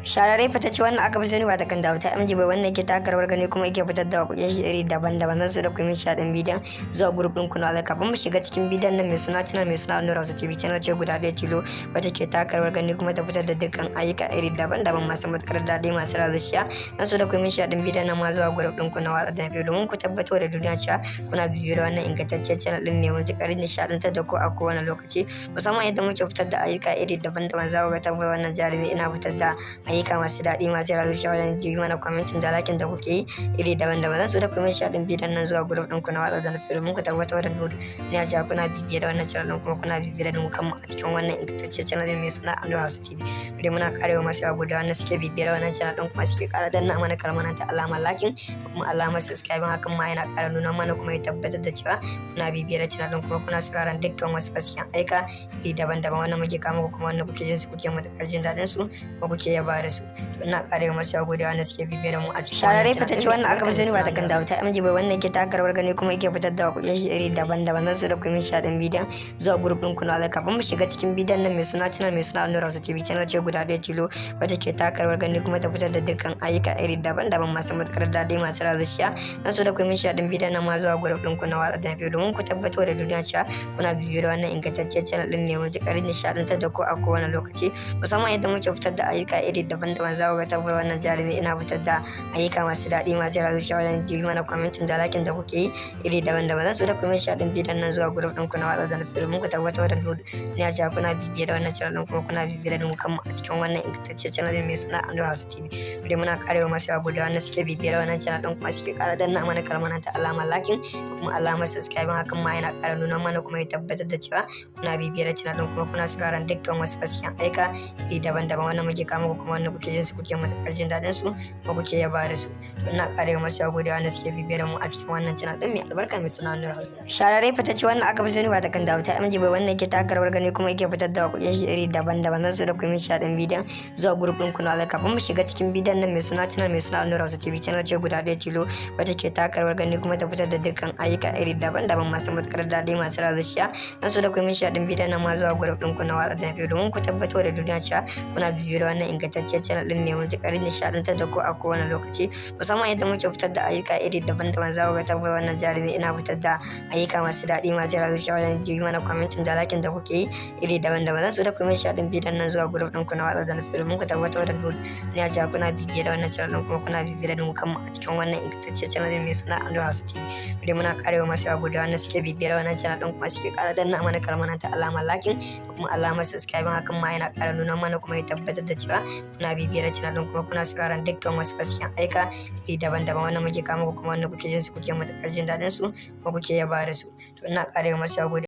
Shararre fitacce wannan aka fi sani ba ta kan dawo ta MG bai wannan ke taka rawar gani kuma yake fitar da waƙoƙin shi iri daban-daban zan so da kuma shaɗin bidiyon zuwa group ɗin ku na alaka kafin mu shiga cikin bidiyon nan mai suna channel mai suna Anura Hausa TV channel ce guda ɗaya tilo wata ke taka rawar gani kuma ta fitar da dukkan ayyuka iri daban-daban masu matuƙar daɗi masu razushiya zan so da kuma shaɗin bidiyon nan ma zuwa group ɗin ku na watsa da bidiyo domin ku tabbatar da duniya cewa kuna bibiyo da wannan ingantaccen channel ɗin ne matuƙar nishaɗantar da ku a kowane lokaci musamman yadda muke fitar da ayyuka iri daban-daban za ku ga tabbata wannan jarumi ina fitar da ayyuka masu daɗi masu razushiya wajen ji mana kwamentin da lakin da kuke yi iri daban-daban zan so da kuma shaɗin bidiyon nan zuwa group ɗin ku na watsa da nufi domin ku tabbatar da duniya cewa kuna bibiye da wannan channel ɗin kuma kuna bibiye da mu kanmu a cikin wannan ingantaccen channel ɗin mai suna Anura Hausa TV dai muna karewa masu yawa da wannan suke bibiye da wannan channel ɗin kuma suke ƙara danna mana kalmar ta alamar lakin da kuma alamar subscribe hakan ma yana ƙara nuna mana kuma ya tabbatar da cewa kuna bibiye da channel ɗin kuma kuna sauraron dukkan wasu fasiyan aika iri daban-daban wannan muke kama ko kuma wannan kuke jin su kuke matuƙar jin daɗin su kuma kuke yaba da su ina karewa masu yawa da wannan suke bibiye da mu a cikin shararre fitacce wannan aka fi sani ba ta kan dawo ta MG bai wannan ke taka rawar gani kuma yake fitar da waƙoƙin shi iri daban-daban zan so da kuma shaɗin bidiyon zuwa group ɗin ku na alaka kafin mu shiga cikin bidiyon nan mai suna channel mai suna Anura Hausa TV channel ce guda ɗaya tilo wata ke taka rawar gani kuma ta fitar da dukkan ayyuka iri daban-daban masu matuƙar daɗi masu razushiya zan so da kuma shaɗin bidiyon nan ma zuwa group ɗin ku na watsa da bidiyo domin ku tabbatar da duniya cewa kuna bibiyo da wannan ingantaccen channel ɗin ne matuƙar nishaɗantar da ku a kowane lokaci musamman yadda muke fitar da ayyuka iri daban-daban za ku ga tabbata wannan jarumi ina fitar da ayyuka masu daɗi masu razushiya wajen ji mana kwamentin da lakin da kuke yi iri daban-daban zan so da kuma shaɗin bidiyon nan zuwa group ɗin ku na watsa da nufi domin ku tabbatar da duniya cewa kuna bibiye da wannan channel ɗin kuma kuna bibiye da mu kanmu a cikin wannan ingantaccen channel ɗin mai suna Anura Hausa TV dai muna karewa masu yawa da wannan suke bibiye da wannan channel ɗin kuma suke ƙara danna mana kalmar ta alamar lakin da kuma alamar subscribe hakan ma yana ƙara nuna mana kuma ya tabbatar da cewa kuna bibiye da channel ɗin kuma kuna sauraron dukkan wasu fasiyan aika iri daban-daban wannan muke kama ko kuma wannan kuke jin su kuke matuƙar jin daɗin su kuma kuke yaba da su ina karewa masu yawa da wannan suke bibiye da mu a cikin wannan channel ɗin mai albarka mai suna Anura Hausa shararre fitacce wannan aka fi sani ba ta kan dawo ta MG bai wannan ke taka rawar gani kuma yake fitar da waƙoƙin shi iri daban-daban zan so da kuma shaɗin bidiyon zuwa group ɗin ku na alaka kafin mu shiga cikin bidiyon nan mai suna channel mai suna Anura Hausa TV channel ce guda ɗaya tilo wata ke taka rawar gani kuma ta fitar da dukkan ayyuka iri daban-daban masu matuƙar daɗi masu razushiya zan so da kuma shaɗin bidiyon nan ma zuwa group ɗin ku na watsa da bidiyo domin ku tabbatar da duniya cewa kuna bibiyo da wannan ingantaccen channel ɗin ne matuƙar nishaɗantar da ku a kowane lokaci musamman yadda muke fitar da ayyuka iri daban-daban za ku ga tabbata wannan jarumi ina fitar da ayyuka masu daɗi masu razushiya wajen ji mana kwamentin da lakin da kuke yi iri daban-daban zan so da kuma shaɗin bidiyon nan zuwa group ɗin ku na watsa da nufi domin ku tabbatar da duniya cewa kuna bibiye da wannan channel ɗin kuma kuna bibiye da mu kanmu a cikin wannan ingantaccen channel ɗin mai suna Anura Hausa TV dai muna karewa masu yawa da wannan suke bibiye da wannan channel ɗin kuma suke ƙara danna mana kalmar ta alamar lakin da kuma alamar subscribe hakan ma yana ƙara nuna mana kuma ya tabbatar da cewa kuna bibiye da channel ɗin kuma kuna sauraron dukkan wasu fasiyan aika iri daban-daban wannan muke kama ko kuma wannan kuke jin su kuke matuƙar jin daɗin su kuma kuke yaba da su to ina karewa masu yawa